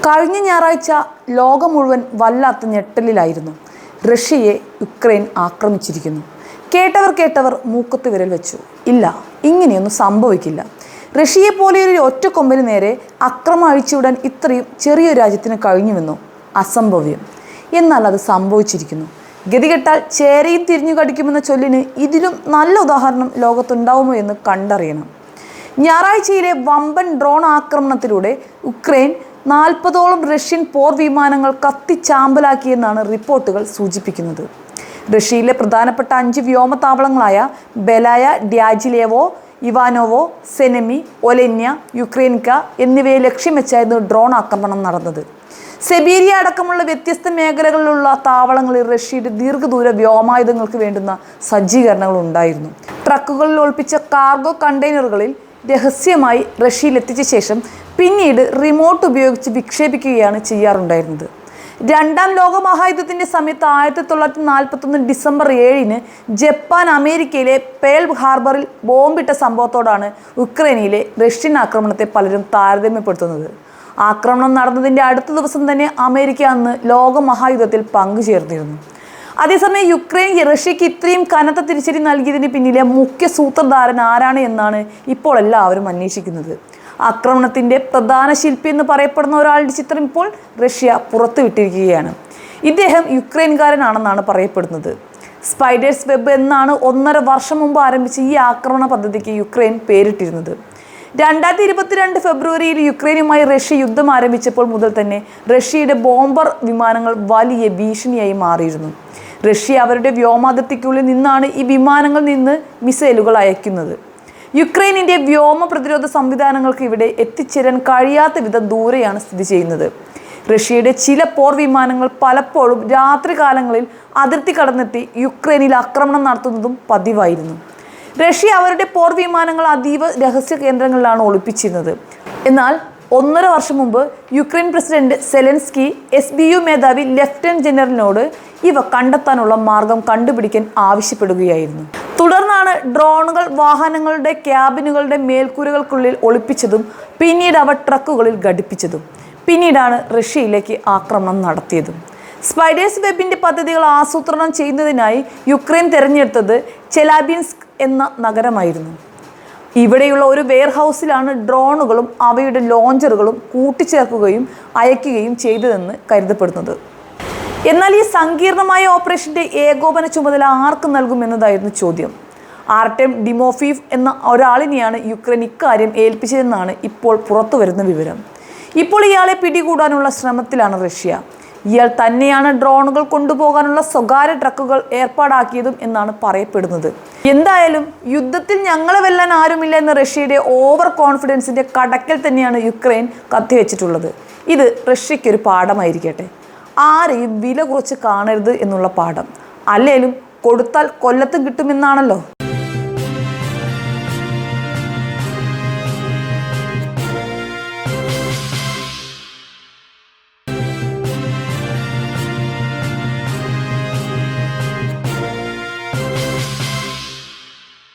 കഴിഞ്ഞ ഞായറാഴ്ച ലോകം മുഴുവൻ വല്ലാത്ത ഞെട്ടലിലായിരുന്നു. റഷ്യയെ യുക്രൈൻ ആക്രമിച്ചിരിക്കുന്നു. കേട്ടവർ മൂക്കത്ത് വിരൽ വെച്ചു. ഇല്ല, ഇങ്ങനെയൊന്നും സംഭവിക്കില്ല. റഷ്യയെ പോലെയൊരു ഒറ്റക്കൊമ്പന് നേരെ അക്രമം അഴിച്ചുവിടാൻ ഇത്രയും ചെറിയൊരു രാജ്യത്തിന് കഴിഞ്ഞുവെന്നോ? അസംഭവ്യം. എന്നാൽ അത് സംഭവിച്ചിരിക്കുന്നു. ഗതികെട്ടാൽ ചേരയും തിരിഞ്ഞു കടിക്കുമെന്ന ചൊല്ലിന് ഇതിലും നല്ല ഉദാഹരണം ലോകത്തുണ്ടാവുമോ എന്ന് കണ്ടറിയണം. ഞായറാഴ്ചയിലെ വമ്പൻ ഡ്രോൺ ആക്രമണത്തിലൂടെ യുക്രൈൻ 40ഓളം റഷ്യൻ പോർ വിമാനങ്ങൾ കത്തിച്ചാമ്പലാക്കിയെന്നാണ് റിപ്പോർട്ടുകൾ സൂചിപ്പിക്കുന്നത്. റഷ്യയിലെ പ്രധാനപ്പെട്ട 5 വ്യോമതാവളങ്ങളായ ബെലായ, ഡ്യാജിലേവോ, ഇവാനോവോ, സെനെമി, ഒലെന്യ, യുക്രൈൻക എന്നിവയെ ലക്ഷ്യം വെച്ചായിരുന്നു ഡ്രോൺ ആക്രമണം നടന്നത്. സെബീരിയ അടക്കമുള്ള വ്യത്യസ്ത മേഖലകളിലുള്ള താവളങ്ങളിൽ റഷ്യയുടെ ദീർഘദൂര വ്യോമായുധങ്ങൾക്ക് വേണ്ടുന്ന സജ്ജീകരണങ്ങൾ ഉണ്ടായിരുന്നു. ട്രക്കുകളിൽ ഒളിപ്പിച്ച കാർഗോ കണ്ടെയ്നറുകളിൽ രഹസ്യമായി റഷ്യയിലെത്തിച്ച ശേഷം പിന്നീട് റിമോട്ട് ഉപയോഗിച്ച് വിക്ഷേപിക്കുകയാണ് ചെയ്യാറുണ്ടായിരുന്നത്. രണ്ടാം ലോക മഹായുദ്ധത്തിൻ്റെ സമയത്ത് 1941 ഡിസംബർ 7 ജപ്പാൻ അമേരിക്കയിലെ പേൾ ഹാർബറിൽ ബോംബിട്ട സംഭവത്തോടാണ് യുക്രൈനിലെ റഷ്യൻ ആക്രമണത്തെ പലരും താരതമ്യപ്പെടുത്തുന്നത്. ആക്രമണം നടന്നതിൻ്റെ അടുത്ത ദിവസം തന്നെ അമേരിക്ക അന്ന് ലോക മഹായുദ്ധത്തിൽ പങ്കുചേർന്നിരുന്നു. അതേസമയം യുക്രൈൻ റഷ്യക്ക് ഇത്രയും കനത്ത തിരിച്ചടി നൽകിയതിന് പിന്നിലെ മുഖ്യ സൂത്രധാരൻ ആരാണ് എന്നാണ് ഇപ്പോൾ എല്ലാവരും അന്വേഷിക്കുന്നത്. ആക്രമണത്തിൻ്റെ പ്രധാന ശില്പി എന്ന് പറയപ്പെടുന്ന ഒരാളുടെ ചിത്രം ഇപ്പോൾ റഷ്യ പുറത്തുവിട്ടിരിക്കുകയാണ്. ഇദ്ദേഹം യുക്രൈൻകാരനാണെന്നാണ് പറയപ്പെടുന്നത്. സ്പൈഡേഴ്സ് വെബ് എന്നാണ് 1.5 വർഷം മുമ്പ് ആരംഭിച്ച ഈ ആക്രമണ പദ്ധതിക്ക് യുക്രൈൻ പേരിട്ടിരുന്നത്. 2022 ഫെബ്രുവരിയിൽ യുക്രൈനുമായി റഷ്യ യുദ്ധം ആരംഭിച്ചപ്പോൾ മുതൽ തന്നെ റഷ്യയുടെ ബോംബർ വിമാനങ്ങൾ വലിയ ഭീഷണിയായി മാറിയിരുന്നു. റഷ്യ അവരുടെ വ്യോമാതിർത്തിക്കുള്ളിൽ നിന്നാണ് ഈ വിമാനങ്ങളിൽ നിന്ന് മിസൈലുകൾ അയക്കുന്നത്. യുക്രൈനിൻ്റെ വ്യോമ പ്രതിരോധ സംവിധാനങ്ങൾക്ക് ഇവിടെ എത്തിച്ചേരാൻ കഴിയാത്ത വിധം ദൂരെയാണ് സ്ഥിതി ചെയ്യുന്നത്. റഷ്യയുടെ ചില പോർ വിമാനങ്ങൾ പലപ്പോഴും രാത്രികാലങ്ങളിൽ അതിർത്തി കടന്നെത്തി യുക്രൈനിൽ ആക്രമണം നടത്തുന്നതും പതിവായിരുന്നു. റഷ്യ അവരുടെ പോർ വിമാനങ്ങൾ അതീവ രഹസ്യ കേന്ദ്രങ്ങളിലാണ് ഒളിപ്പിച്ചിരുന്നത്. എന്നാൽ 1.5 വർഷം മുമ്പ് യുക്രൈൻ പ്രസിഡന്റ് സെലൻസ്കി SBU മേധാവി ലഫ്റ്റനന്റ് ജനറലിനോട് ഇവ കണ്ടെത്താനുള്ള മാർഗം കണ്ടുപിടിക്കാൻ ആവശ്യപ്പെടുകയായിരുന്നു. തുടർന്നാണ് ഡ്രോണുകൾ വാഹനങ്ങളുടെ ക്യാബിനുകളുടെ മേൽക്കൂരകൾക്കുള്ളിൽ ഒളിപ്പിച്ചതും പിന്നീട് അവ ട്രക്കുകളിൽ ഘടിപ്പിച്ചതും. പിന്നീടാണ് റഷ്യയിലേക്ക് ആക്രമണം നടത്തിയതും. സ്പൈഡേഴ്സ് വെബിൻ്റെ പദ്ധതികൾ ആസൂത്രണം ചെയ്യുന്നതിനായി യുക്രൈൻ തിരഞ്ഞെടുത്തത് ചെലാബിൻസ്ക് എന്ന നഗരമായിരുന്നു. ഇവിടെയുള്ള ഒരു വെയർഹൗസിലാണ് ഡ്രോണുകളും അവയുടെ ലോഞ്ചറുകളും കൂട്ടിച്ചേർക്കുകയും അയക്കുകയും ചെയ്തതെന്ന് കരുതപ്പെടുന്നത്. എന്നാൽ ഈ സങ്കീർണമായ ഓപ്പറേഷൻ്റെ ഏകോപന ചുമതല ആർക്ക് നൽകുമെന്നതായിരുന്നു ചോദ്യം. ആർടെം ഡിമോഫീവ് എന്ന ഒരാളിനെയാണ് യുക്രൈൻ ഇക്കാര്യം ഏൽപ്പിച്ചതെന്നാണ് ഇപ്പോൾ പുറത്തുവരുന്ന വിവരം. ഇപ്പോൾ ഇയാളെ പിടികൂടാനുള്ള ശ്രമത്തിലാണ് റഷ്യ. ഇയാൾ തന്നെയാണ് ഡ്രോണുകൾ കൊണ്ടുപോകാനുള്ള സ്വകാര്യ ട്രക്കുകൾ ഏർപ്പാടാക്കിയതും എന്നാണ് പറയപ്പെടുന്നത്. എന്തായാലും യുദ്ധത്തിൽ ഞങ്ങളെ വെല്ലാൻ ആരുമില്ല എന്ന റഷ്യയുടെ ഓവർ കോൺഫിഡൻസിൻ്റെ കടക്കൽ തന്നെയാണ് യുക്രൈൻ കത്തിവെച്ചിട്ടുള്ളത്. ഇത് റഷ്യയ്ക്കൊരു പാഠമായിരിക്കട്ടെ. ആരെയും വില കുറച്ച് കാണരുത് എന്നുള്ള പാഠം. അല്ലേലും കൊടുത്താൽ കൊല്ലത്തും കിട്ടുമെന്നാണല്ലോ.